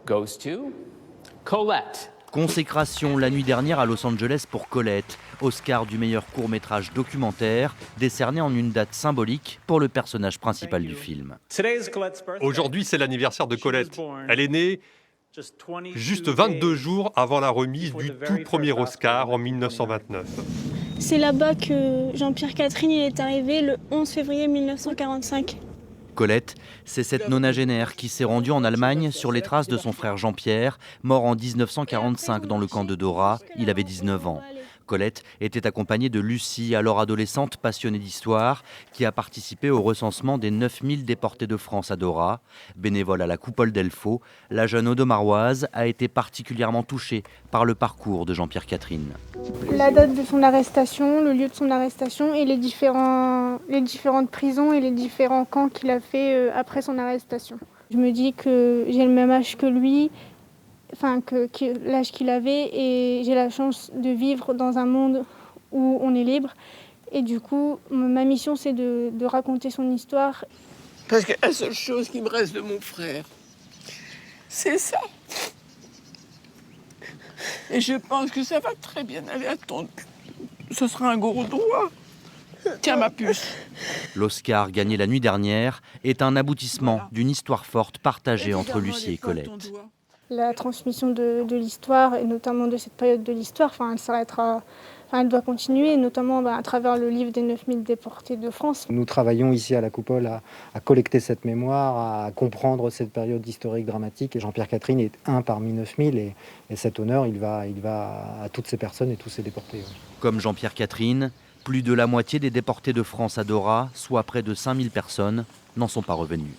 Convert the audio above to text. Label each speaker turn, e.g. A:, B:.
A: goes to Colette.
B: Consécration la nuit dernière à Los Angeles pour Colette, Oscar du meilleur court-métrage documentaire, décerné en une date symbolique pour le personnage principal du film.
C: Aujourd'hui, c'est l'anniversaire de Colette. Elle est née juste 22 jours avant la remise du tout premier Oscar en 1929.
D: C'est là-bas que Jean-Pierre Catherine est arrivé le 11 février 1945.
B: Colette, c'est cette nonagénaire qui s'est rendue en Allemagne sur les traces de son frère Jean-Pierre, mort en 1945 dans le camp de Dora. Il avait 19 ans. Colette était accompagnée de Lucie, alors adolescente passionnée d'histoire, qui a participé au recensement des 9000 déportés de France à Dora. Bénévole à la Coupole d'Elfaux, la jeune Audomaroise a été particulièrement touchée par le parcours de Jean-Pierre Catherine.
D: La date de son arrestation, le lieu de son arrestation et les différentes prisons et les différents camps qu'il a fait après son arrestation. Je me dis que j'ai le même âge que lui, l'âge qu'il avait, et j'ai la chance de vivre dans un monde où on est libre. Et du coup, ma mission, c'est de raconter son histoire.
E: Parce que la seule chose qui me reste de mon frère, c'est ça. Et je pense que ça va très bien aller à ton... Ce sera un gros droit. Tiens ma puce.
B: L'Oscar gagné la nuit dernière est un aboutissement d'une histoire forte partagée entre Lucie et Colette.
D: La transmission de l'histoire, et notamment de cette période de l'histoire, elle doit continuer, notamment à travers le livre des 9000 déportés de France.
F: Nous travaillons ici à la Coupole à collecter cette mémoire, à comprendre cette période historique dramatique. Et Jean-Pierre Catherine est un parmi 9000 et cet honneur, il va à toutes ces personnes et tous ces déportés.
B: Comme Jean-Pierre Catherine, plus de la moitié des déportés de France à Dora, soit près de 5000 personnes, n'en sont pas revenus.